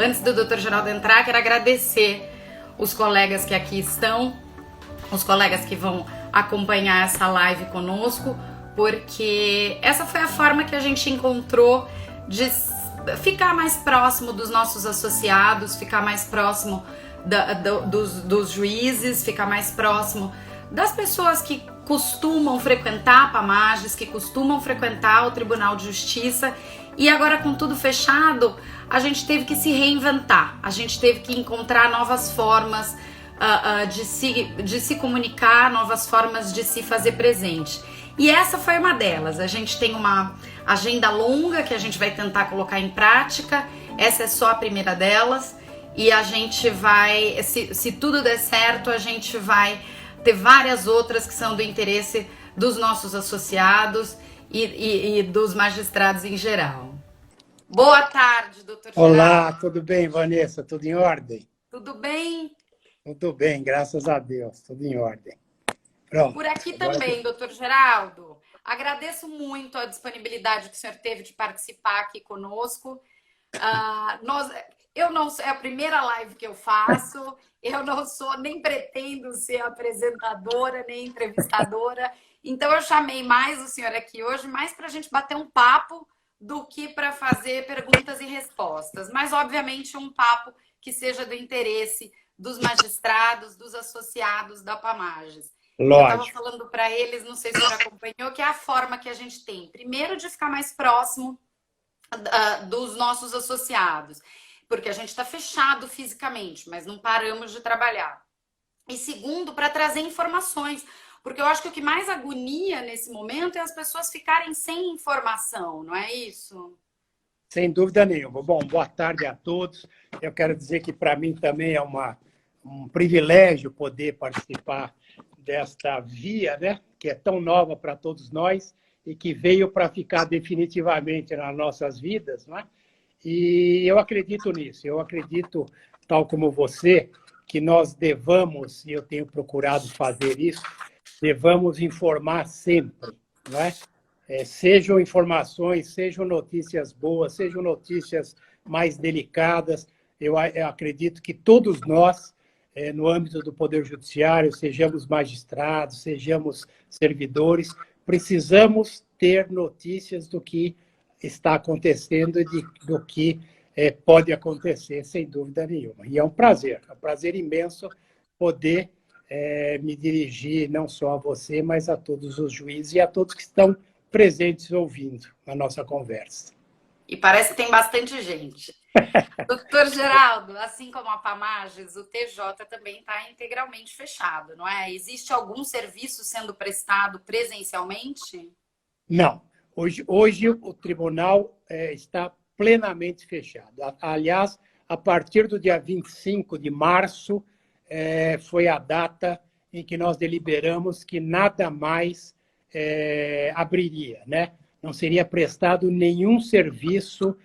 Antes do Dr. Geraldo entrar, quero agradecer os colegas que aqui estão, os colegas que vão acompanhar essa live conosco, porque essa foi a forma que a gente encontrou de ficar mais próximo dos nossos associados, ficar mais próximo dos juízes, ficar mais próximo das pessoas que costumam frequentar a Pamages, que costumam frequentar o Tribunal de Justiça. E agora, com tudo fechado, a gente teve que se reinventar, a gente teve que encontrar novas formas de se comunicar, novas formas de se fazer presente. E essa foi uma delas. A gente tem uma agenda longa que a gente vai tentar colocar em prática, essa é só a primeira delas, e a gente vai, se tudo der certo, a gente vai ter várias outras que são do interesse dos nossos associados e dos magistrados em geral. Boa tarde, doutor Geraldo. Olá, tudo bem, Vanessa? Tudo em ordem? Tudo bem? Tudo bem, graças a Deus, tudo em ordem. Pronto. Por aqui também, doutor Geraldo. Agradeço muito a disponibilidade que o senhor teve de participar aqui conosco. Eu não é a primeira live que eu faço, eu não sou, nem pretendo ser apresentadora, nem entrevistadora, então eu chamei mais o senhor aqui hoje, mais para a gente bater um papo do que para fazer perguntas e respostas, mas obviamente um papo que seja do interesse dos magistrados, dos associados da Pamages. Lógico. Eu estava falando para eles, não sei se o senhor acompanhou, que é a forma que a gente tem, primeiro, de ficar mais próximo dos nossos associados, porque a gente está fechado fisicamente, mas não paramos de trabalhar. E segundo, para trazer informações, porque eu acho que o que mais agonia nesse momento é as pessoas ficarem sem informação, não é isso? Sem dúvida nenhuma. Bom, boa tarde a todos. Eu quero dizer que para mim também é um privilégio poder participar desta via, né, que é tão nova para todos nós e que veio para ficar definitivamente nas nossas vidas, não é? E eu acredito nisso, eu acredito, tal como você, que nós devamos, e eu tenho procurado fazer isso, devamos informar sempre, não é? Sejam informações, sejam notícias boas, sejam notícias mais delicadas. Eu acredito que todos nós, no âmbito do Poder Judiciário, sejamos magistrados, sejamos servidores, precisamos ter notícias do que está acontecendo e do que pode acontecer, sem dúvida nenhuma. E é um prazer imenso poder me dirigir não só a você, mas a todos os juízes e a todos que estão presentes ouvindo a nossa conversa. E parece que tem bastante gente. Doutor Geraldo, assim como a Pamages, o TJ também está integralmente fechado, não é? Existe algum serviço sendo prestado presencialmente? Não. Hoje o tribunal está plenamente fechado. Aliás, a partir do dia 25 de março, foi a data em que nós deliberamos que nada mais abriria, né? Não seria prestado nenhum serviço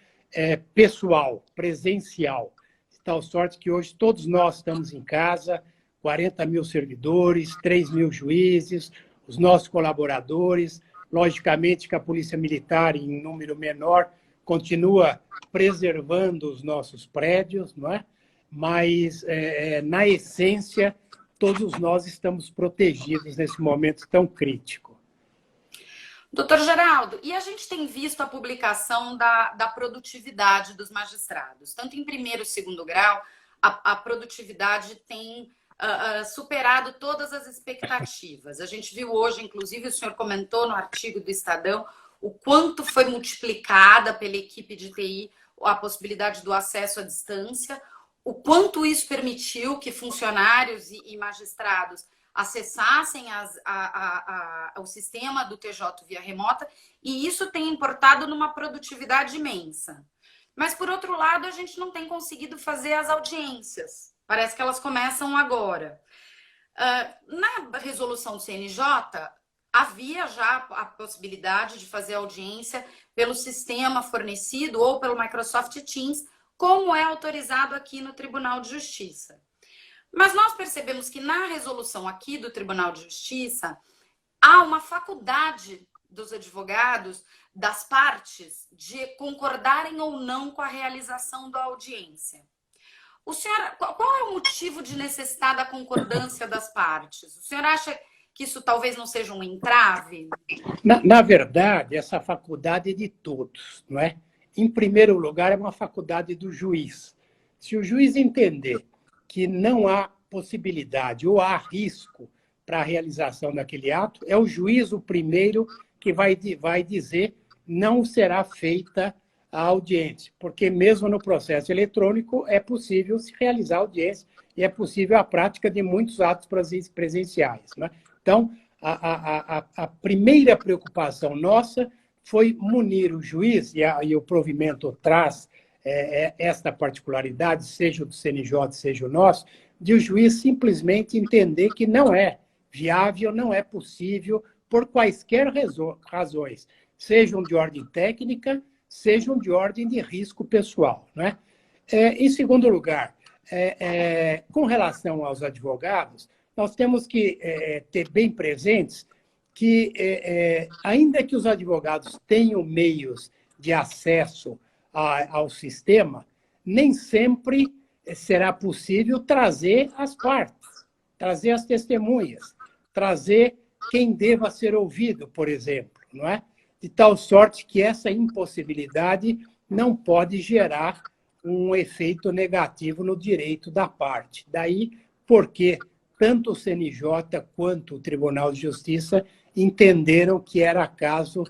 pessoal, presencial. De tal sorte que hoje todos nós estamos em casa, 40 mil servidores, 3 mil juízes, os nossos colaboradores. Logicamente que a Polícia Militar, em número menor, continua preservando os nossos prédios, não é? Mas, na essência, todos nós estamos protegidos nesse momento tão crítico. Doutor Geraldo, e a gente tem visto a publicação da produtividade dos magistrados. Tanto em primeiro e segundo grau, a produtividade tem superado todas as expectativas. A gente viu hoje, inclusive, o senhor comentou no artigo do Estadão, o quanto foi multiplicada pela equipe de TI a possibilidade do acesso à distância, o quanto isso permitiu que funcionários e magistrados acessassem o sistema do TJ via remota, e isso tem importado numa produtividade imensa. Mas, por outro lado, a gente não tem conseguido fazer as audiências. Parece que elas começam agora. Na resolução do CNJ, havia já a possibilidade de fazer audiência pelo sistema fornecido ou pelo Microsoft Teams, como é autorizado aqui no Tribunal de Justiça. Mas nós percebemos que na resolução aqui do Tribunal de Justiça há uma faculdade dos advogados, das partes, de concordarem ou não com a realização da audiência. O senhor, qual é o motivo de necessitar da concordância das partes? O senhor acha que isso talvez não seja um entrave? Na verdade, essa faculdade é de todos, não é? Em primeiro lugar, é uma faculdade do juiz. Se o juiz entender que não há possibilidade ou há risco para a realização daquele ato, é o juiz o primeiro que vai dizer não será feita a audiência, porque mesmo no processo eletrônico é possível se realizar a audiência e é possível a prática de muitos atos presenciais, né? Então, a primeira preocupação nossa foi munir o juiz, e o provimento traz esta particularidade, seja o do CNJ, seja o nosso, de o juiz simplesmente entender que não é viável, não é possível, por quaisquer razões, sejam de ordem técnica, sejam de ordem de risco pessoal, né? Em segundo lugar, com relação aos advogados, nós temos que ter bem presentes que, ainda que os advogados tenham meios de acesso ao sistema, nem sempre será possível trazer as partes, trazer as testemunhas, trazer quem deva ser ouvido, por exemplo, não é? De tal sorte que essa impossibilidade não pode gerar um efeito negativo no direito da parte. Daí porque tanto o CNJ quanto o Tribunal de Justiça entenderam que era caso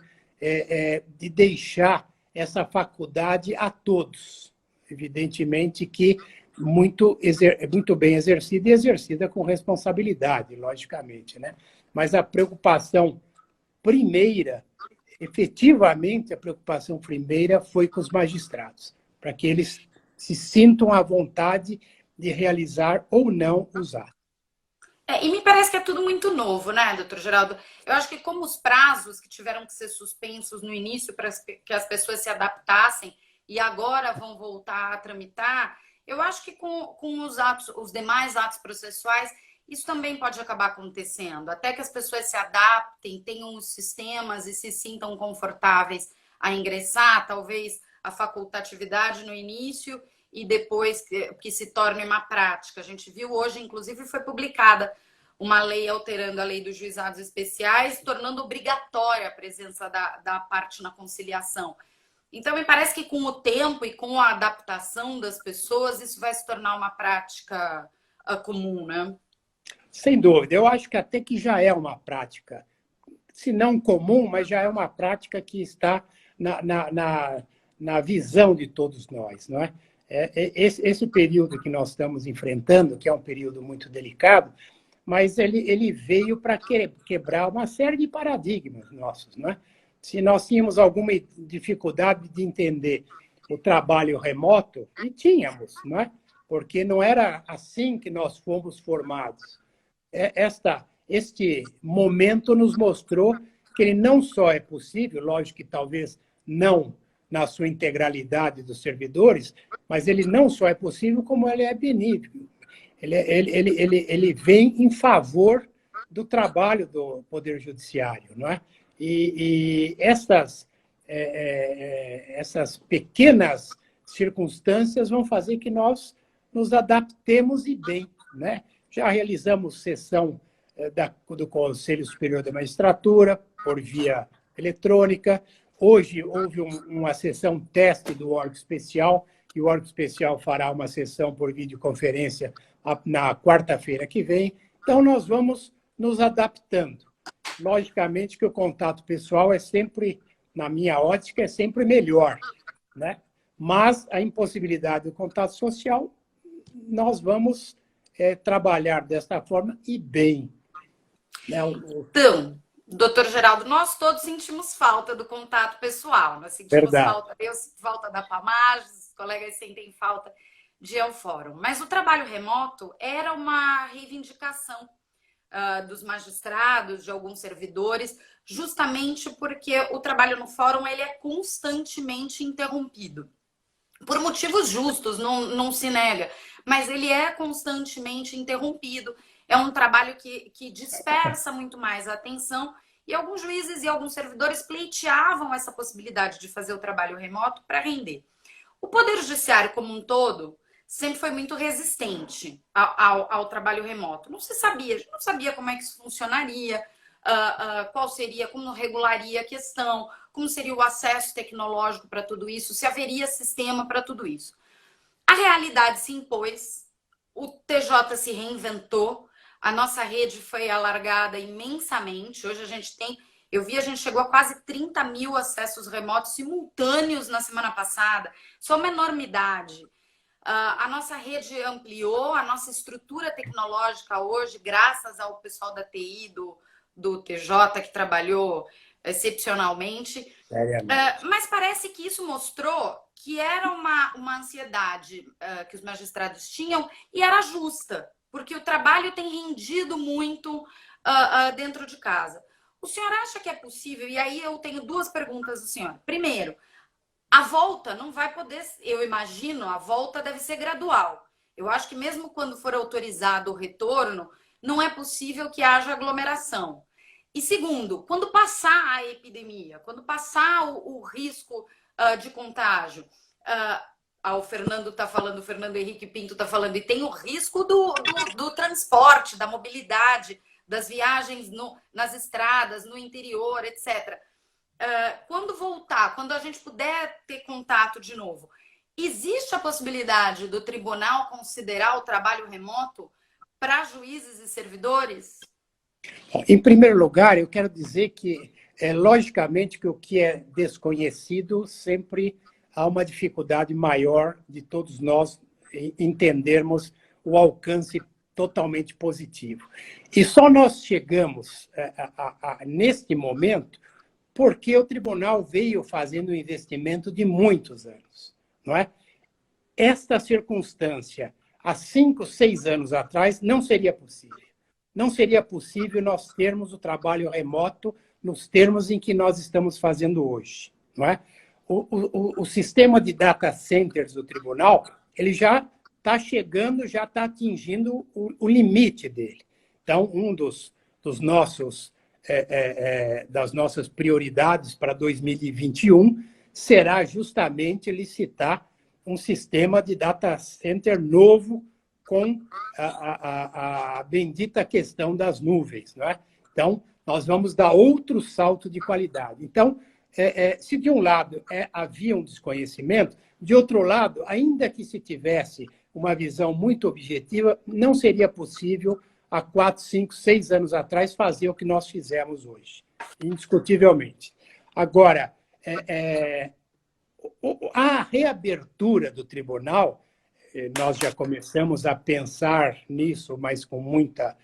de deixar essa faculdade a todos. Evidentemente que muito bem exercida e exercida com responsabilidade, logicamente, né? Mas a preocupação primeira, efetivamente, a preocupação primeira foi com os magistrados, para que eles se sintam à vontade de realizar ou não os atos. E me parece que é tudo muito novo, né, doutor Geraldo? Eu acho que como os prazos que tiveram que ser suspensos no início para que as pessoas se adaptassem e agora vão voltar a tramitar, eu acho que com os demais atos processuais, isso também pode acabar acontecendo, até que as pessoas se adaptem, tenham os sistemas e se sintam confortáveis a ingressar, talvez a facultatividade no início e depois que se torne uma prática. A gente viu hoje, inclusive, foi publicada uma lei alterando a lei dos juizados especiais, tornando obrigatória a presença da parte na conciliação. Então, me parece que com o tempo e com a adaptação das pessoas, isso vai se tornar uma prática comum, né? Sem dúvida. Eu acho que até que já é uma prática, se não comum, mas já é uma prática que está na visão de todos nós, não é? Esse período que nós estamos enfrentando, que é um período muito delicado, mas ele veio para quebrar uma série de paradigmas nossos, não é? Se nós tínhamos alguma dificuldade de entender o trabalho remoto, e tínhamos, não é? Porque não era assim que nós fomos formados. Este momento nos mostrou que ele não só é possível, lógico que talvez não na sua integralidade dos servidores, mas ele não só é possível, como ele é benéfico. Ele vem em favor do trabalho do Poder Judiciário, não é? E essas pequenas circunstâncias vão fazer que nós nos adaptemos e bem, né? Já realizamos sessão do Conselho Superior da Magistratura por via eletrônica. Hoje houve uma sessão teste do órgão especial, e o órgão especial fará uma sessão por videoconferência na quarta-feira que vem. Então, nós vamos nos adaptando. Logicamente que o contato pessoal é sempre, na minha ótica, é sempre melhor, né? Mas a impossibilidade do contato social, nós vamos trabalhar desta forma e bem. Né? Então, doutor Geraldo, nós todos sentimos falta do contato pessoal. Nós sentimos falta, eu sinto falta da PAMAG, os colegas sentem falta de ir ao fórum. Mas o trabalho remoto era uma reivindicação dos magistrados, de alguns servidores, justamente porque o trabalho no fórum ele é constantemente interrompido. Por motivos justos, não se nega, mas ele é constantemente interrompido. É um trabalho que dispersa muito mais a atenção E alguns juízes e alguns servidores pleiteavam essa possibilidade de fazer o trabalho remoto para render. O Poder Judiciário como um todo sempre foi muito resistente ao trabalho remoto. Não se sabia, a gente não sabia como é que isso funcionaria, qual seria, como regularia a questão, como seria o acesso tecnológico para tudo isso, se haveria sistema para tudo isso. A realidade se impôs, o TJ se reinventou, a nossa rede foi alargada imensamente. Hoje a gente tem, eu vi, a gente chegou a quase 30 mil acessos remotos simultâneos na semana passada. Isso é uma enormidade. A nossa rede ampliou, a nossa estrutura tecnológica hoje, graças ao pessoal da TI, do TJ, que trabalhou excepcionalmente. Mas parece que isso mostrou que era uma ansiedade que os magistrados tinham e era justa, porque o trabalho tem rendido muito dentro de casa. O senhor acha que é possível? E aí eu tenho duas perguntas do senhor. Primeiro, a volta não vai poder, eu imagino, a volta deve ser gradual. Eu acho que mesmo quando for autorizado o retorno, não é possível que haja aglomeração. E segundo, quando passar a epidemia, quando passar o risco de contágio, o Fernando está falando, o Fernando Henrique Pinto está falando, e tem o risco do transporte, da mobilidade, das viagens nas estradas, no interior, etc. Quando voltar, quando a gente puder ter contato de novo, existe a possibilidade do tribunal considerar o trabalho remoto para juízes e servidores? Em primeiro lugar, eu quero dizer que, logicamente, que o que é desconhecido sempre há uma dificuldade maior de todos nós entendermos o alcance totalmente positivo. E só nós chegamos neste momento porque o tribunal veio fazendo um investimento de muitos anos, não é? Esta circunstância, há 5, 6 anos atrás, não seria possível. Não seria possível nós termos o trabalho remoto nos termos em que nós estamos fazendo hoje, não é? O sistema de data centers do tribunal, ele já está chegando, já está atingindo o limite dele. Então, das nossas prioridades para 2021 será justamente licitar um sistema de data center novo com a bendita questão das nuvens, não é? Então, nós vamos dar outro salto de qualidade. Então, se de um lado havia um desconhecimento, de outro lado, ainda que se tivesse uma visão muito objetiva, não seria possível, há 4, 5, 6 anos atrás, fazer o que nós fizemos hoje, indiscutivelmente. Agora, a reabertura do tribunal, nós já começamos a pensar nisso, mas com muita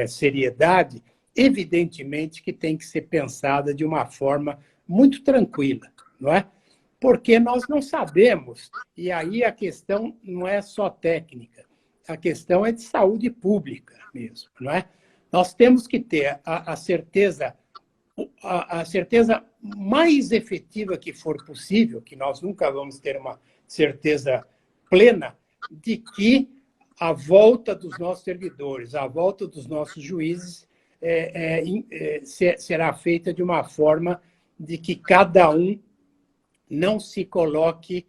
seriedade, evidentemente que tem que ser pensada de uma forma muito tranquila, não é? Porque nós não sabemos, e aí a questão não é só técnica, a questão é de saúde pública mesmo, não é? Nós temos que ter a certeza mais efetiva que for possível, que nós nunca vamos ter uma certeza plena, de que a volta dos nossos servidores, a volta dos nossos juízes será feita de uma forma de que cada um não se coloque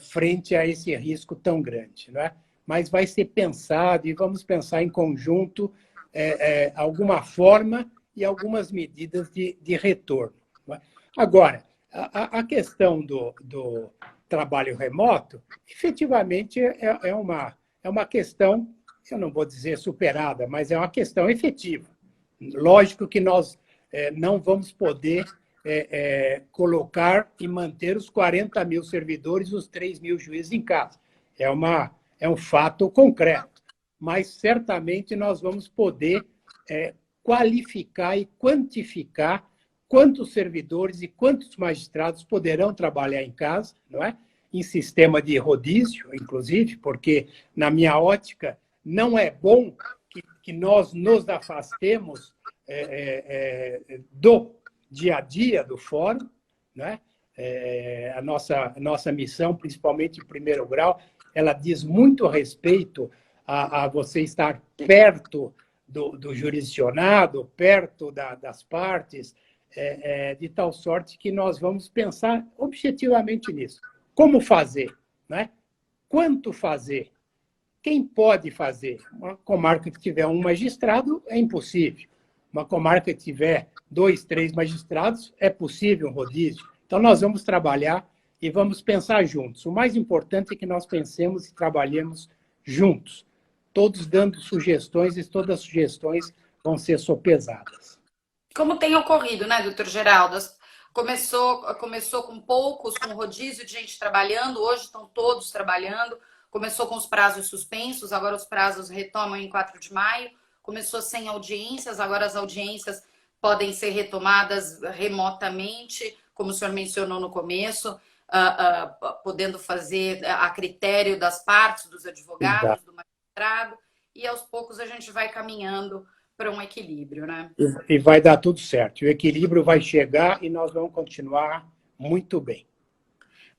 frente a esse risco tão grande, não é? Mas vai ser pensado e vamos pensar em conjunto alguma forma e algumas medidas de retorno. Não é? Agora, a questão do trabalho remoto, efetivamente, é uma questão, eu não vou dizer superada, mas é uma questão efetiva. Lógico que nós não vamos poder colocar e manter os 40 mil servidores, os 3 mil juízes em casa. É um fato concreto. Mas, certamente, nós vamos poder qualificar e quantificar quantos servidores e quantos magistrados poderão trabalhar em casa, não é? Em sistema de rodízio, inclusive, porque, na minha ótica, não é bom que nós nos afastemos do dia a dia do fórum, né? A nossa missão, principalmente em primeiro grau, ela diz muito respeito a você estar perto do jurisdicionado, perto das partes, de tal sorte que nós vamos pensar objetivamente nisso. Como fazer? Né? Quanto fazer? Quem pode fazer? Uma comarca que tiver um magistrado é impossível. Uma comarca que tiver 2, 3 magistrados é possível um rodízio. Então, nós vamos trabalhar e vamos pensar juntos. O mais importante é que nós pensemos e trabalhemos juntos, todos dando sugestões e todas as sugestões vão ser sopesadas. Como tem ocorrido, né, doutor Geraldo? Começou com poucos, com rodízio de gente trabalhando, hoje estão todos trabalhando. Começou com os prazos suspensos, agora os prazos retomam em 4 de maio. Começou sem audiências, agora as audiências podem ser retomadas remotamente, como o senhor mencionou no começo, podendo fazer a critério das partes, dos advogados, do magistrado, e aos poucos a gente vai caminhando para um equilíbrio, né? E vai dar tudo certo. O equilíbrio vai chegar e nós vamos continuar muito bem.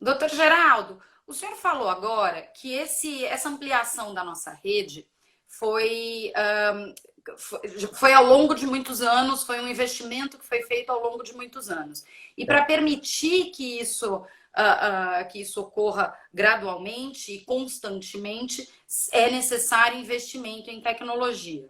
Doutor Geraldo, o senhor falou agora que essa ampliação da nossa rede foi ao longo de muitos anos, foi um investimento que foi feito ao longo de muitos anos. E para permitir que isso ocorra gradualmente e constantemente, é necessário investimento em tecnologia.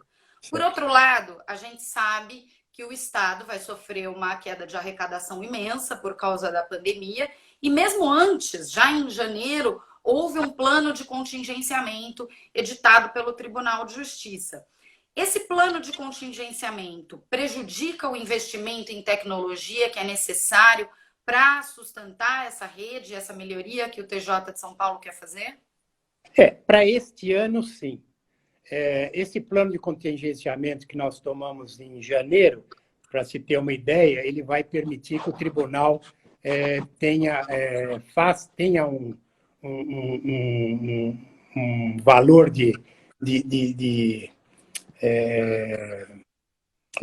Por outro lado, a gente sabe que o Estado vai sofrer uma queda de arrecadação imensa por causa da pandemia, e mesmo antes, já em janeiro, houve um plano de contingenciamento editado pelo Tribunal de Justiça. Esse plano de contingenciamento prejudica o investimento em tecnologia que é necessário para sustentar essa rede, essa melhoria que o TJ de São Paulo quer fazer? Para este ano, sim. Esse plano de contingenciamento que nós tomamos em janeiro, para se ter uma ideia, ele vai permitir que o tribunal tenha um valor de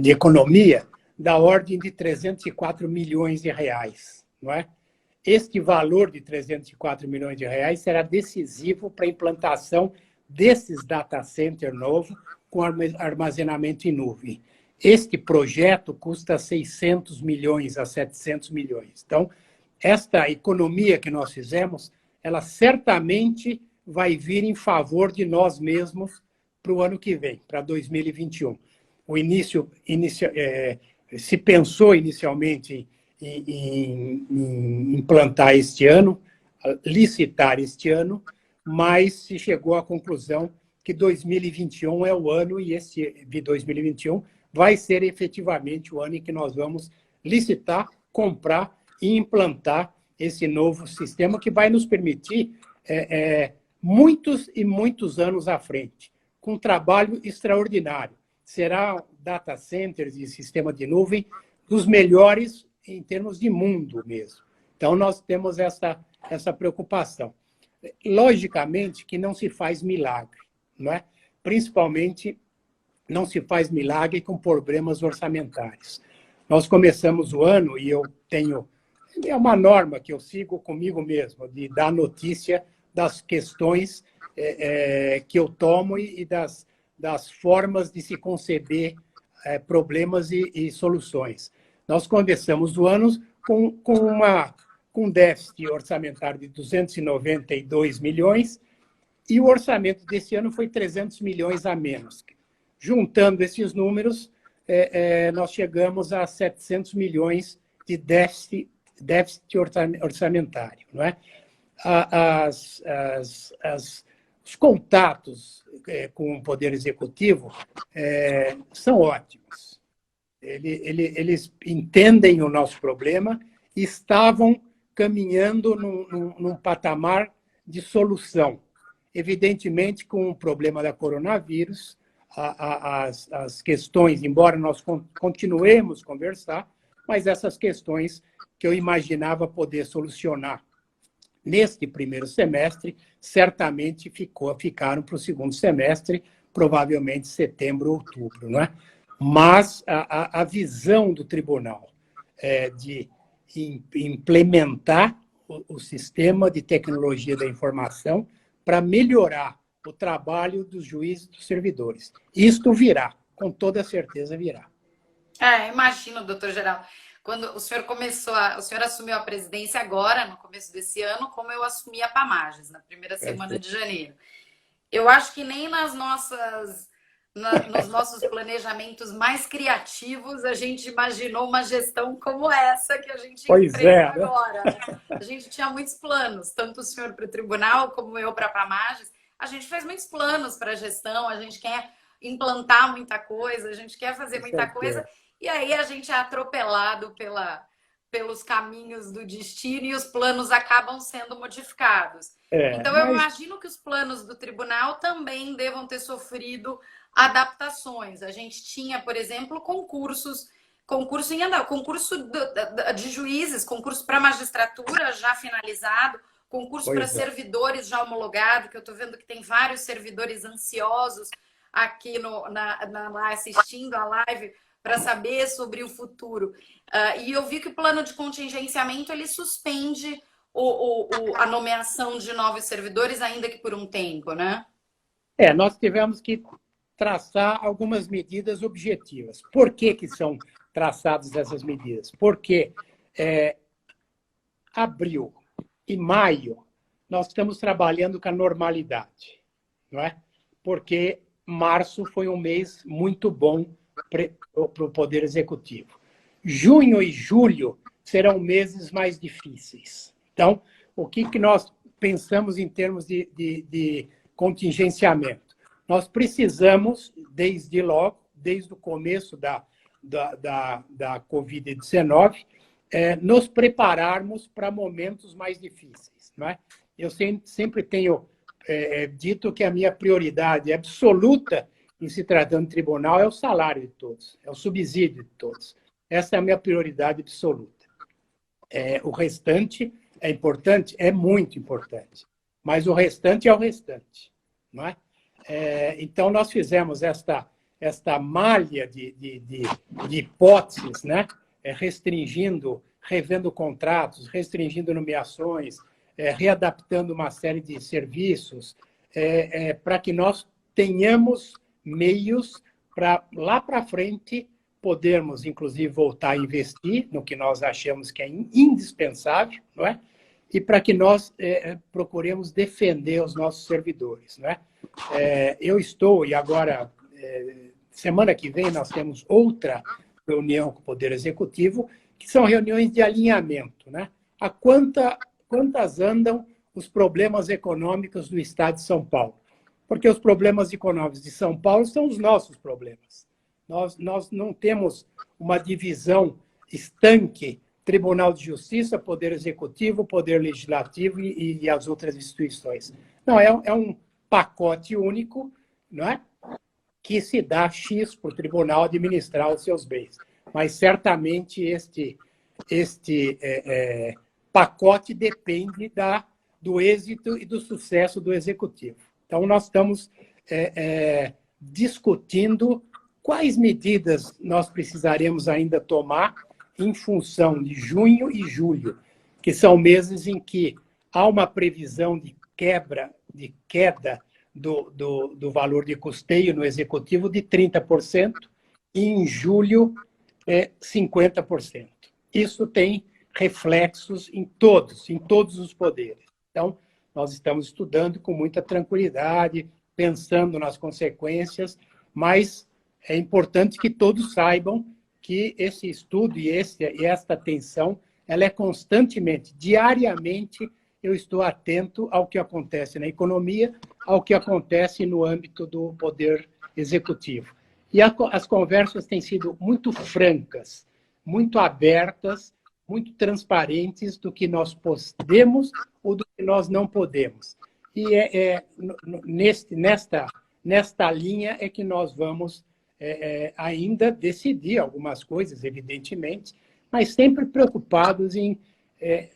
economia da ordem de 304 milhões de reais, não é? Este valor de 304 milhões de reais será decisivo para a implantação desses data center novo com armazenamento em nuvem. Este projeto custa 600 milhões a 700 milhões. Então, esta economia que nós fizemos, ela certamente vai vir em favor de nós mesmos para o ano que vem, para 2021. Se pensou inicialmente em implantar este ano, licitar este ano, mas se chegou à conclusão que 2021 é o ano, e esse de 2021 vai ser efetivamente o ano em que nós vamos licitar, comprar e implantar esse novo sistema que vai nos permitir muitos e muitos anos à frente, com um trabalho extraordinário. Será data centers e sistema de nuvem dos melhores em termos de mundo mesmo. Então, nós temos essa preocupação. Logicamente que não se faz milagre, não é? Principalmente, não se faz milagre com problemas orçamentários. Nós começamos o ano, e eu tenho... É uma norma que eu sigo comigo mesmo, de dar notícia das questões que eu tomo e das formas de se conceber problemas e soluções. Nós começamos o ano com um déficit orçamentário de 292 milhões e o orçamento desse ano foi 300 milhões a menos. Juntando esses números, nós chegamos a 700 milhões de déficit orçamentário. Não é? Os contatos com o Poder Executivo são ótimos. Eles entendem o nosso problema e estavam caminhando num patamar de solução. Evidentemente, com o problema da coronavírus, as questões, embora nós continuemos a conversar, mas essas questões que eu imaginava poder solucionar neste primeiro semestre, certamente ficaram para o segundo semestre, provavelmente setembro, outubro. Não é? Mas a visão do tribunal de implementar o sistema de tecnologia da informação para melhorar o trabalho dos juízes e dos servidores. Isto virá, com toda certeza virá. Imagino, doutor Geraldo. Quando o senhor o senhor assumiu a presidência agora, no começo desse ano, como eu assumi a Pamages, na primeira semana de janeiro. Eu acho que nem nos nossos planejamentos mais criativos a gente imaginou uma gestão como essa que a gente enfrenta agora. Né? A gente tinha muitos planos, tanto o senhor para o tribunal como eu para a Pamages. A gente fez muitos planos para a gestão, a gente quer implantar muita coisa, a gente quer fazer muita coisa. E aí a gente é atropelado pelos caminhos do destino e os planos acabam sendo modificados. Então, eu imagino que os planos do tribunal também devam ter sofrido adaptações. A gente tinha, por exemplo, concurso de juízes, concurso para magistratura já finalizado, concurso para servidores já homologado, que eu estou vendo que tem vários servidores ansiosos aqui assistindo a live para saber sobre o futuro. E eu vi que o plano de contingenciamento ele suspende a nomeação de novos servidores, ainda que por um tempo, né? Nós tivemos que traçar algumas medidas objetivas. Por que são traçadas essas medidas? Porque abril e maio nós estamos trabalhando com a normalidade, não é? Porque março foi um mês muito bom para o Poder Executivo. Junho e julho serão meses mais difíceis. Então, o que nós pensamos em termos de contingenciamento? Nós precisamos, desde o começo da Covid-19, nos prepararmos para momentos mais difíceis. Não é? Eu sempre tenho dito que a minha prioridade absoluta em se tratando de tribunal é o salário de todos, é o subsídio de todos. Essa é a minha prioridade absoluta. O restante é importante? É muito importante. Mas o restante é o restante. Não é? Então, nós fizemos esta malha de hipóteses, né? Revendo contratos, restringindo nomeações, readaptando uma série de serviços, para que nós tenhamos meios para, lá para frente, podermos, inclusive, voltar a investir no que nós achamos que é indispensável, não é? E para que nós procuremos defender os nossos servidores, não é? Eu estou, e agora, semana que vem, nós temos outra reunião com o Poder Executivo, que são reuniões de alinhamento, né? Quantas andam os problemas econômicos do Estado de São Paulo? Porque os problemas econômicos de São Paulo são os nossos problemas. Nós não temos uma divisão estanque, Tribunal de Justiça, Poder Executivo, Poder Legislativo e as outras instituições. Não, é um pacote único, não é? Que se dá X para o tribunal administrar os seus bens. Mas, certamente, este pacote depende do êxito e do sucesso do Executivo. Então, nós estamos discutindo quais medidas nós precisaremos ainda tomar em função de junho e julho, que são meses em que há uma previsão de queda do valor de custeio no Executivo de 30%, e em julho 50%. Isso tem reflexos em todos os poderes. Então, nós estamos estudando com muita tranquilidade, pensando nas consequências, mas é importante que todos saibam que esse estudo e esta atenção, ela é constantemente, diariamente, eu estou atento ao que acontece na economia, ao que acontece no âmbito do Poder Executivo. E as conversas têm sido muito francas, muito abertas, muito transparentes do que nós podemos ou do que nós não podemos. E nesta linha é que nós vamos ainda decidir algumas coisas, evidentemente, mas sempre preocupados em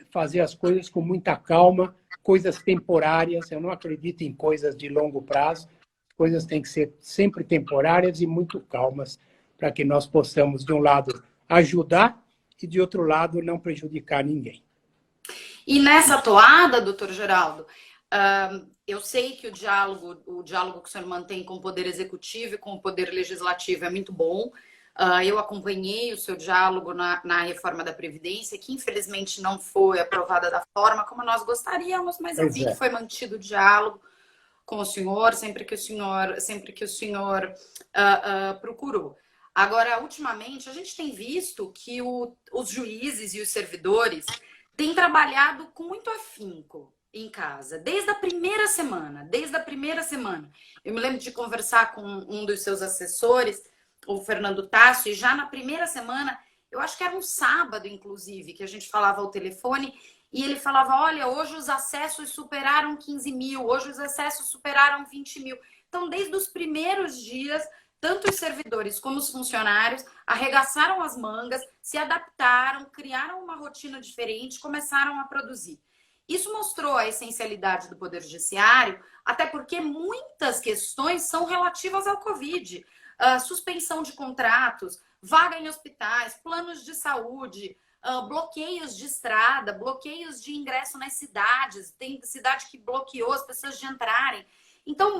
fazer as coisas com muita calma, coisas temporárias. Eu não acredito em coisas de longo prazo. Coisas têm que ser sempre temporárias e muito calmas, para que nós possamos, de um lado, ajudar e, de outro lado, não prejudicar ninguém. E nessa toada, doutor Geraldo, Eu sei que o diálogo que o senhor mantém com o Poder Executivo e com o Poder Legislativo é muito bom. Eu acompanhei o seu diálogo na reforma da Previdência, que infelizmente não foi aprovada da forma como nós gostaríamos, mas eu vi que foi mantido o diálogo com o senhor sempre que o senhor procurou. Agora, ultimamente, a gente tem visto que os juízes e os servidores têm trabalhado com muito afinco em casa, desde a primeira semana. Eu me lembro de conversar com um dos seus assessores, o Fernando Tássio, e já na primeira semana, eu acho que era um sábado, inclusive, que a gente falava ao telefone, e ele falava, olha, hoje os acessos superaram 15 mil, hoje os acessos superaram 20 mil. Então, desde os primeiros dias, tanto os servidores como os funcionários arregaçaram as mangas, se adaptaram, criaram uma rotina diferente, começaram a produzir. Isso mostrou a essencialidade do Poder Judiciário, até porque muitas questões são relativas ao Covid. Suspensão de contratos, vaga em hospitais, planos de saúde, bloqueios de estrada, bloqueios de ingresso nas cidades. Tem cidade que bloqueou as pessoas de entrarem. Então,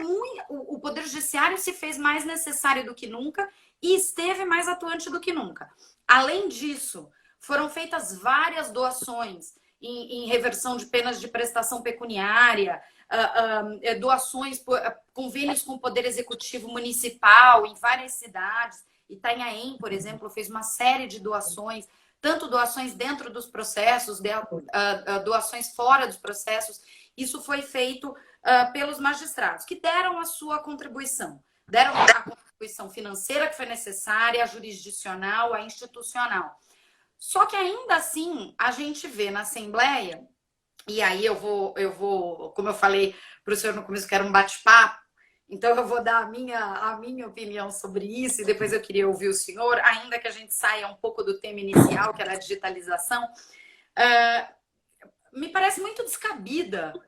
o Poder Judiciário se fez mais necessário do que nunca e esteve mais atuante do que nunca. Além disso, foram feitas várias doações em reversão de penas de prestação pecuniária, doações, convênios com o Poder Executivo Municipal em várias cidades. Itanhaém, por exemplo, fez uma série de doações, tanto doações dentro dos processos, doações fora dos processos. Isso foi feito pelos magistrados, que deram a sua contribuição. Deram a contribuição financeira que foi necessária, a jurisdicional, a institucional. Só que ainda assim, a gente vê na Assembleia, e aí eu vou, como eu falei para o senhor no começo, que era um bate-papo, então eu vou dar a minha opinião sobre isso, e depois eu queria ouvir o senhor, ainda que a gente saia um pouco do tema inicial, que era a digitalização. Me parece muito descabido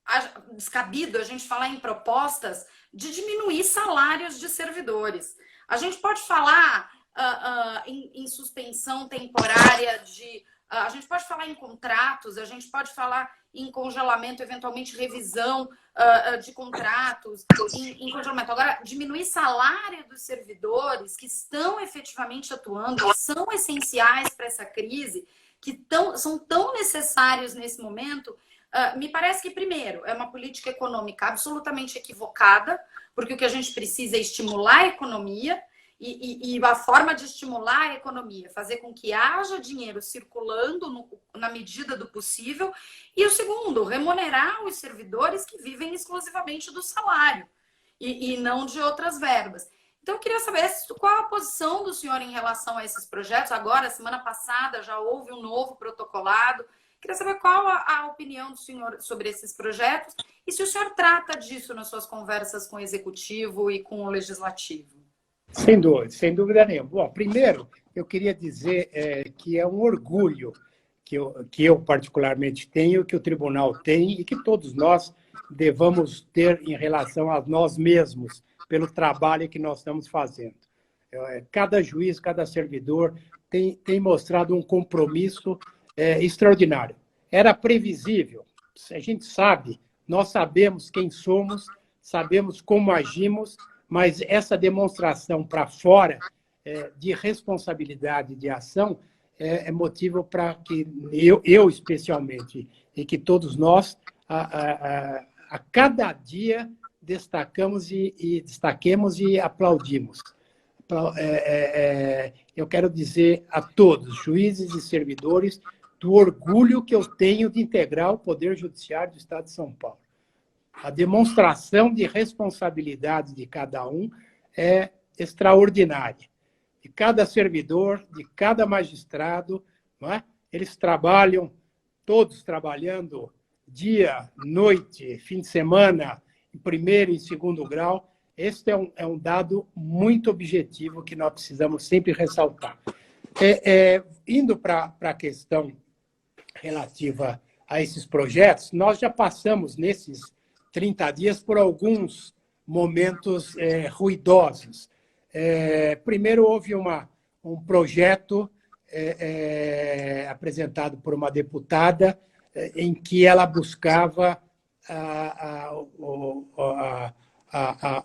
a gente falar em propostas de diminuir salários de servidores. A gente pode falar em suspensão temporária a gente pode falar em contratos, a gente pode falar em congelamento, eventualmente revisão de contratos, em congelamento. Agora, diminuir salário dos servidores que estão efetivamente atuando, que são essenciais para essa crise, que são tão necessários nesse momento, me parece que, primeiro, é uma política econômica absolutamente equivocada, porque o que a gente precisa é estimular a economia, e a forma de estimular a economia, fazer com que haja dinheiro circulando na medida do possível. E o segundo, remunerar os servidores que vivem exclusivamente do salário e não de outras verbas. Então, eu queria saber qual a posição do senhor em relação a esses projetos. Agora, semana passada, já houve um novo protocolado. Queria saber qual a opinião do senhor sobre esses projetos e se o senhor trata disso nas suas conversas com o Executivo e com o Legislativo. Sem dúvida nenhuma. Bom, primeiro, eu queria dizer que é um orgulho que eu particularmente tenho, que o tribunal tem e que todos nós devamos ter em relação a nós mesmos, pelo trabalho que nós estamos fazendo. Cada juiz, cada servidor tem mostrado um compromisso extraordinário. Era previsível, a gente sabe, nós sabemos quem somos, sabemos como agimos, mas essa demonstração para fora de responsabilidade de ação é motivo para que eu especialmente, e que todos nós, a cada dia, destaquemos e aplaudimos. Eu quero dizer a todos, juízes e servidores, do orgulho que eu tenho de integrar o Poder Judiciário do Estado de São Paulo. A demonstração de responsabilidade de cada um é extraordinária. De cada servidor, de cada magistrado, não é? Eles trabalham, todos trabalhando dia, noite, fim de semana, em primeiro e segundo grau. Este é um dado muito objetivo que nós precisamos sempre ressaltar. Indo para a questão relativa a esses projetos, nós já passamos nesses 30 dias por alguns momentos ruidosos. Primeiro, houve um projeto apresentado por uma deputada em que ela buscava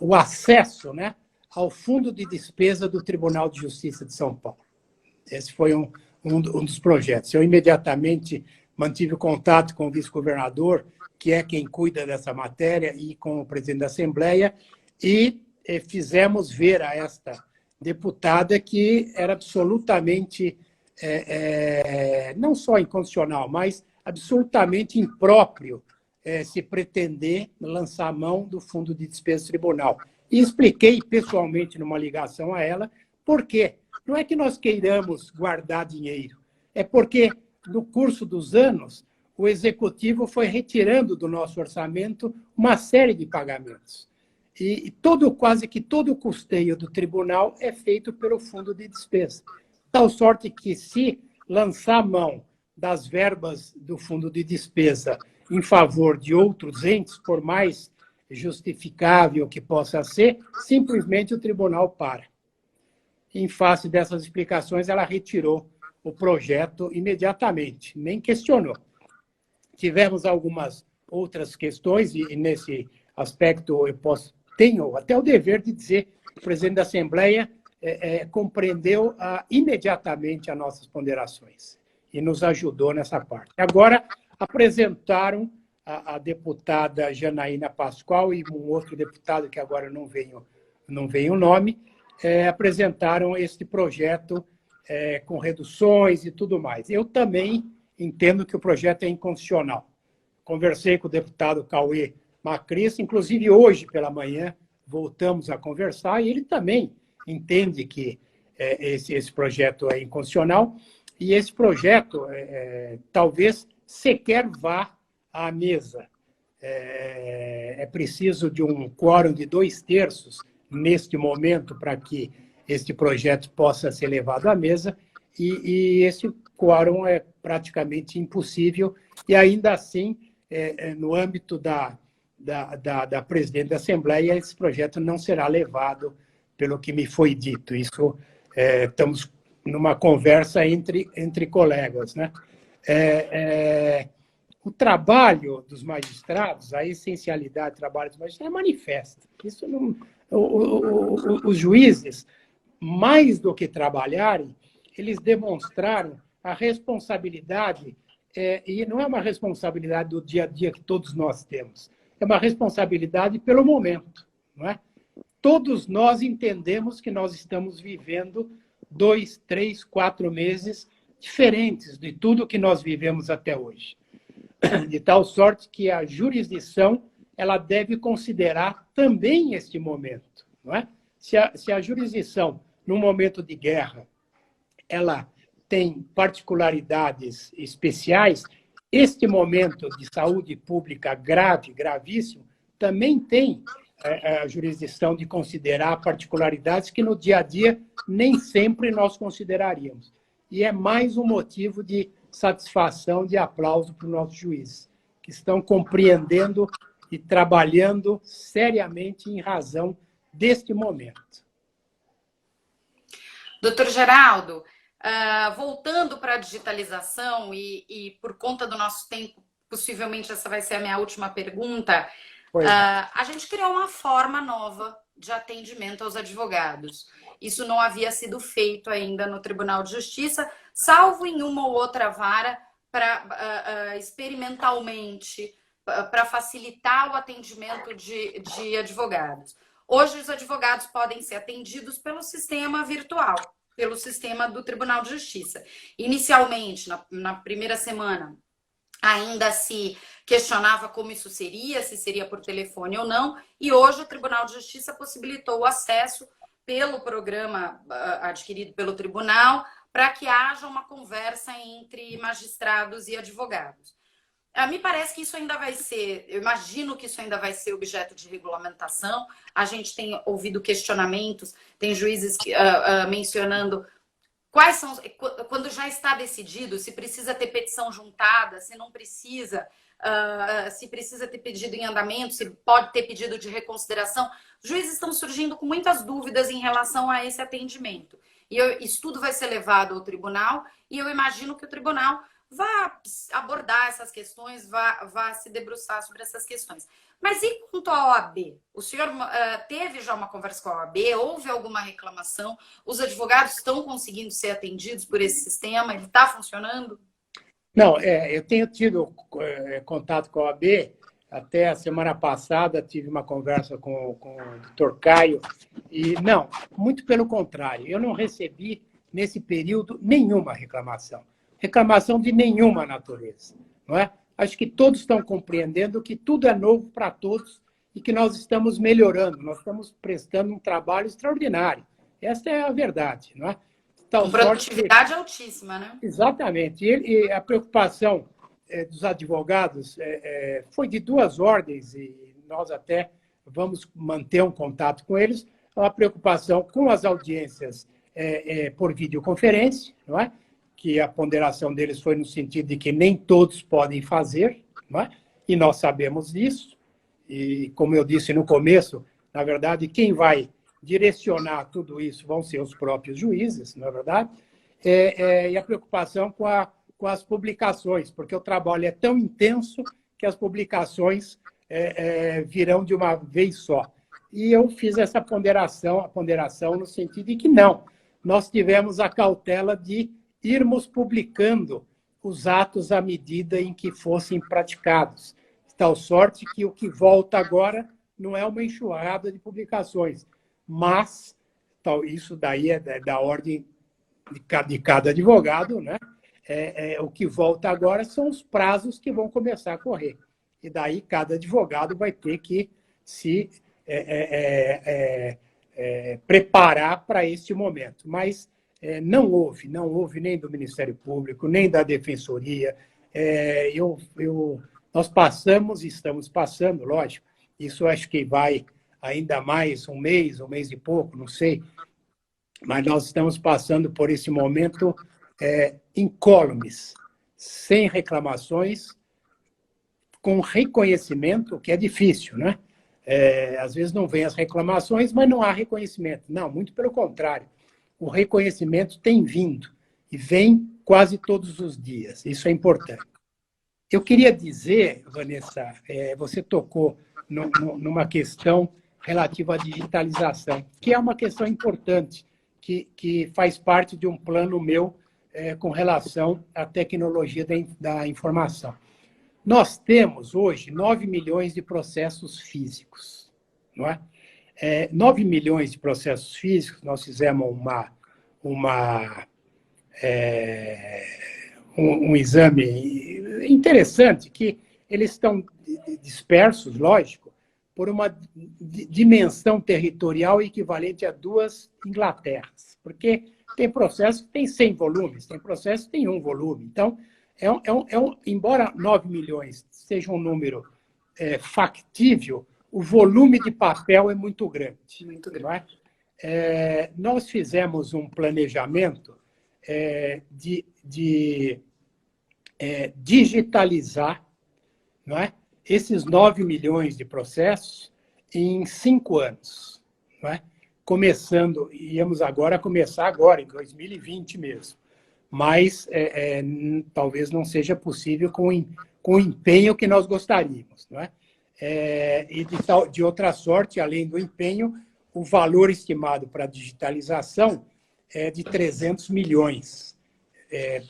o acesso, né, ao fundo de despesa do Tribunal de Justiça de São Paulo. Esse foi um dos projetos. Eu imediatamente mantive contato com o vice-governador, que é quem cuida dessa matéria, e com o presidente da Assembleia, e fizemos ver a esta deputada que era absolutamente, não só inconstitucional, mas absolutamente impróprio se pretender lançar a mão do fundo de despesa do tribunal. E expliquei pessoalmente numa ligação a ela por quê. Não é que nós queiramos guardar dinheiro, é porque, no curso dos anos, o Executivo foi retirando do nosso orçamento uma série de pagamentos. E quase que todo o custeio do tribunal é feito pelo fundo de despesa. Tal sorte que, se lançar a mão das verbas do fundo de despesa em favor de outros entes, por mais justificável que possa ser, simplesmente o tribunal para. Em face dessas explicações, ela retirou o projeto imediatamente, nem questionou. Tivemos algumas outras questões, e nesse aspecto eu tenho até o dever de dizer que o presidente da Assembleia compreendeu imediatamente as nossas ponderações e nos ajudou nessa parte. Agora, apresentaram a deputada Janaína Pascoal e um outro deputado, que agora não vem o nome, apresentaram este projeto com reduções e tudo mais. Eu também entendo que o projeto é inconstitucional. Conversei com o deputado Cauê Macris, inclusive hoje pela manhã voltamos a conversar, e ele também entende que esse projeto é inconstitucional, e esse projeto talvez sequer vá à mesa. É preciso de um quórum de 2/3 neste momento para que este projeto possa ser levado à mesa, e esse quórum é praticamente impossível, e ainda assim, no âmbito da presidente da Assembleia, esse projeto não será levado, pelo que me foi dito. Isso, estamos numa conversa entre colegas, né? O trabalho dos magistrados, a essencialidade do trabalho dos magistrados é manifesta. Isso não, os juízes, mais do que trabalharem, eles demonstraram a responsabilidade, e não é uma responsabilidade do dia a dia que todos nós temos, é uma responsabilidade pelo momento, não é? Todos nós entendemos que nós estamos vivendo 2, 3, 4 meses diferentes de tudo que nós vivemos até hoje. De tal sorte que a jurisdição ela deve considerar também este momento, não é? Se a jurisdição, num momento de guerra, ela tem particularidades especiais, este momento de saúde pública grave, gravíssimo, também tem a jurisdição de considerar particularidades que no dia a dia nem sempre nós consideraríamos. E é mais um motivo de satisfação, de aplauso para os nossos juízes, que estão compreendendo e trabalhando seriamente em razão deste momento. Doutor Geraldo, voltando para a digitalização, e por conta do nosso tempo, possivelmente essa vai ser a minha última pergunta, a gente criou uma forma nova de atendimento aos advogados. Isso não havia sido feito ainda no Tribunal de Justiça, salvo em uma ou outra vara, experimentalmente, para facilitar o atendimento de advogados. Hoje, os advogados podem ser atendidos pelo sistema virtual, pelo sistema do Tribunal de Justiça. Inicialmente, na primeira semana, ainda se questionava como isso seria, se seria por telefone ou não, e hoje o Tribunal de Justiça possibilitou o acesso pelo programa adquirido pelo tribunal, para que haja uma conversa entre magistrados e advogados. Me parece que isso ainda vai ser, eu imagino que isso ainda vai ser objeto de regulamentação. A gente tem ouvido questionamentos, tem juízes mencionando quais são, quando já está decidido, se precisa ter petição juntada, se não precisa, se precisa ter pedido em andamento, se pode ter pedido de reconsideração. Os juízes estão surgindo com muitas dúvidas em relação a esse atendimento. E isso tudo vai ser levado ao tribunal, e eu imagino que o tribunal vá abordar essas questões, vá se debruçar sobre essas questões. Mas e quanto à OAB? O senhor teve já uma conversa com a OAB? Houve alguma reclamação? Os advogados estão conseguindo ser atendidos por esse sistema? Ele está funcionando? Não, eu tenho tido contato com a OAB. Até a semana passada tive uma conversa com o doutor Caio. E não, muito pelo contrário, eu não recebi nesse período nenhuma reclamação. Reclamação de nenhuma natureza. Não é? Acho que todos estão compreendendo que tudo é novo para todos e que nós estamos melhorando, nós estamos prestando um trabalho extraordinário. Essa é a verdade. Não é? Com produtividade altíssima, né? Exatamente. E a preocupação dos advogados foi de duas ordens, e nós até vamos manter um contato com eles, a preocupação com as audiências por videoconferência, não é? Que a ponderação deles foi no sentido de que nem todos podem fazer, não é? E nós sabemos disso, e como eu disse no começo, na verdade, quem vai direcionar tudo isso vão ser os próprios juízes, não é verdade? E a preocupação com as publicações, porque o trabalho é tão intenso que as publicações virão de uma vez só. E eu fiz essa ponderação, a ponderação no sentido de que não, nós tivemos a cautela de irmos publicando os atos à medida em que fossem praticados, de tal sorte que o que volta agora não é uma enxurrada de publicações, mas isso daí é da ordem de cada advogado, né? O que volta agora são os prazos que vão começar a correr. E daí cada advogado vai ter que se preparar para este momento. Mas não houve nem do Ministério Público, nem da Defensoria. Nós passamos e estamos passando, lógico. Isso acho que vai ainda mais um mês e pouco, não sei. Mas nós estamos passando por esse momento incólumes, sem reclamações, com reconhecimento, que é difícil, né? Às vezes não vem as reclamações, mas não há reconhecimento. Não, muito pelo contrário. O reconhecimento tem vindo e vem quase todos os dias. Isso é importante. Eu queria dizer, Vanessa, você tocou numa questão relativa à digitalização, que é uma questão importante, que faz parte de um plano meu com relação à tecnologia da informação. Nós temos hoje 9 milhões de processos físicos, não é? 9 milhões de processos físicos, nós fizemos um exame interessante, que eles estão dispersos, lógico, por uma dimensão territorial equivalente a 2 Inglaterras, porque tem processo que tem 100 volumes, tem processo que tem 1 volume. Então, embora 9 milhões seja um número factível, o volume de papel é muito grande. Muito grande. Nós fizemos um planejamento de digitalizar, não é, esses 9 milhões de processos em 5 anos. Não é? Íamos começar agora, em 2020 mesmo. Mas talvez não seja possível com o empenho que nós gostaríamos. Não é? E de outra sorte, além do empenho, o valor estimado para a digitalização é de 300 milhões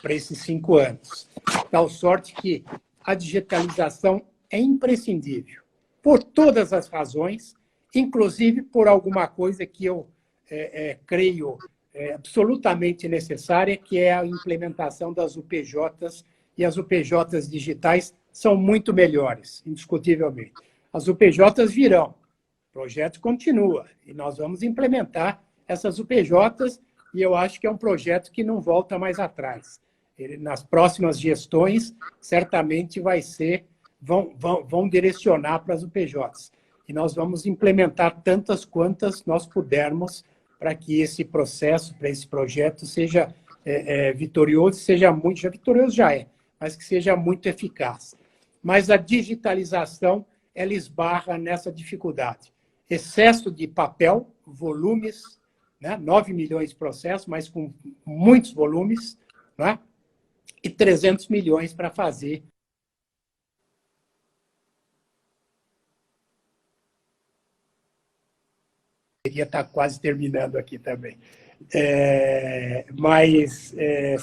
para esses 5 anos. Tal sorte que a digitalização é imprescindível, por todas as razões, inclusive por alguma coisa que eu creio absolutamente necessária, que é a implementação das UPJs, e as UPJs digitais são muito melhores, indiscutivelmente. As UPJs virão, o projeto continua, e nós vamos implementar essas UPJs, e eu acho que é um projeto que não volta mais atrás. Nas próximas gestões, certamente vão direcionar para as UPJs. E nós vamos implementar tantas quantas nós pudermos para que esse processo, para esse projeto, seja vitorioso, já vitorioso já é, mas que seja muito eficaz. Mas a digitalização, ela esbarra nessa dificuldade. Excesso de papel, volumes, né? 9 milhões de processos, mas com muitos volumes, né? e 300 milhões para fazer. Queria estar quase terminando aqui também. Mas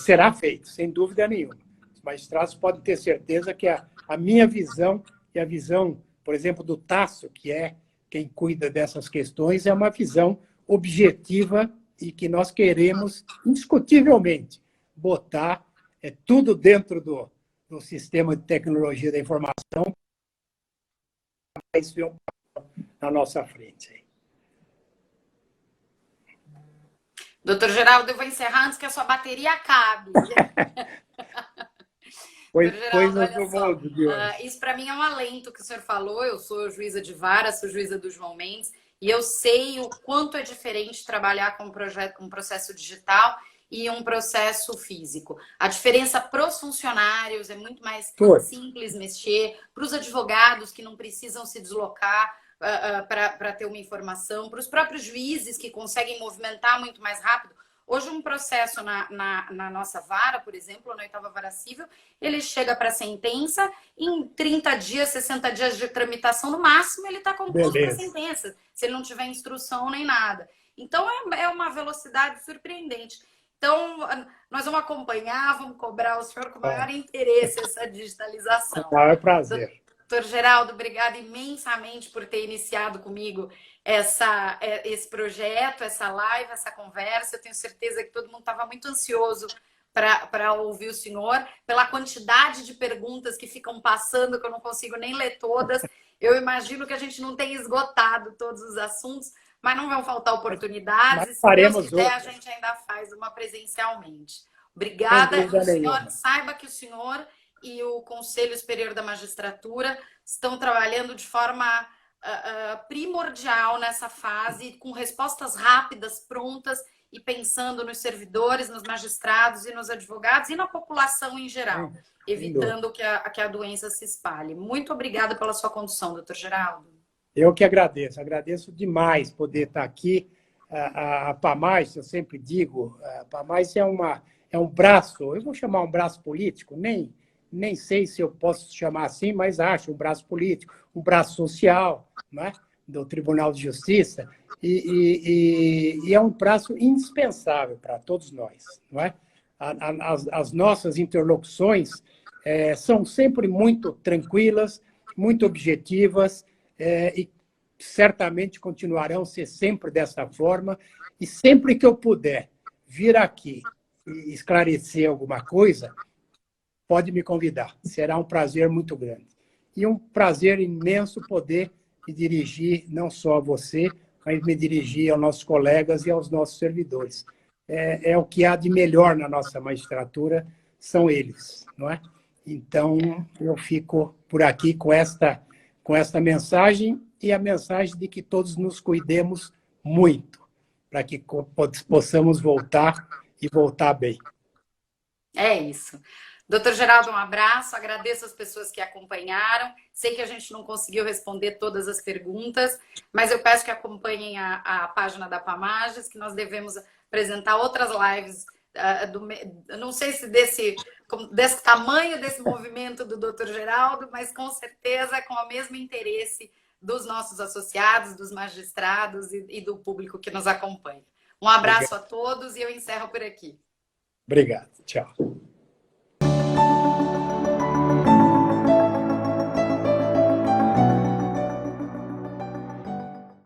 será feito, sem dúvida nenhuma. Os magistrados podem ter certeza que a minha visão e a visão, por exemplo, do Tasso, que é quem cuida dessas questões, é uma visão objetiva e que nós queremos, indiscutivelmente, botar tudo dentro do sistema de tecnologia da informação na nossa frente. Doutor Geraldo, eu vou encerrar antes que a sua bateria acabe. Coisas do mundo de hoje. Isso para mim é um alento que o senhor falou. Eu sou juíza de vara, sou juíza do João Mendes, e eu sei o quanto é diferente trabalhar com um processo digital e um processo físico. A diferença para os funcionários é muito mais simples mexer, para os advogados que não precisam se deslocar para ter uma informação, para os próprios juízes que conseguem movimentar muito mais rápido. Hoje, um processo na nossa vara, por exemplo, na 8ª Vara Civil, ele chega para a sentença, em 30 dias, 60 dias de tramitação, no máximo, ele está concluído para a sentença, se ele não tiver instrução nem nada. Então, é uma velocidade surpreendente. Então, nós vamos acompanhar, vamos cobrar o senhor com o maior interesse essa digitalização. Com o maior prazer. Doutor Geraldo, obrigada imensamente por ter iniciado comigo esse projeto, essa live, essa conversa. Eu tenho certeza que todo mundo estava muito ansioso para ouvir o senhor, pela quantidade de perguntas que ficam passando, que eu não consigo nem ler todas. Eu imagino que a gente não tenha esgotado todos os assuntos, mas não vão faltar oportunidades. Se Deus quiser, a gente ainda faz uma presencialmente. Obrigada, senhor. Saiba que o senhor e o Conselho Superior da Magistratura estão trabalhando de forma primordial nessa fase, com respostas rápidas, prontas, e pensando nos servidores, nos magistrados e nos advogados e na população em geral, evitando que a doença se espalhe. Muito obrigada pela sua condução, doutor Geraldo. Eu que agradeço demais poder estar aqui. A PAMAGES, eu sempre digo, a PAMAGES é um braço, eu vou chamar um braço político, nem sei se eu posso chamar assim, mas acho um braço político, um braço social, né, do Tribunal de Justiça, e é um braço indispensável para todos nós. Não é? As nossas interlocuções são sempre muito tranquilas, muito objetivas, e certamente continuarão a ser sempre dessa forma, e sempre que eu puder vir aqui e esclarecer alguma coisa, pode me convidar. Será um prazer muito grande. E um prazer imenso poder me dirigir não só a você, mas me dirigir aos nossos colegas e aos nossos servidores. É o que há de melhor na nossa magistratura, são eles, não é? Então, eu fico por aqui com esta mensagem e a mensagem de que todos nos cuidemos muito, para que possamos voltar e voltar bem. É isso. Doutor Geraldo, um abraço, agradeço as pessoas que acompanharam. Sei que a gente não conseguiu responder todas as perguntas, mas eu peço que acompanhem a página da PAMAGES, que nós devemos apresentar outras lives, não sei se desse tamanho desse movimento do doutor Geraldo, mas com certeza com o mesmo interesse dos nossos associados, dos magistrados e do público que nos acompanha. Um abraço a todos e eu encerro por aqui. Obrigado. Tchau.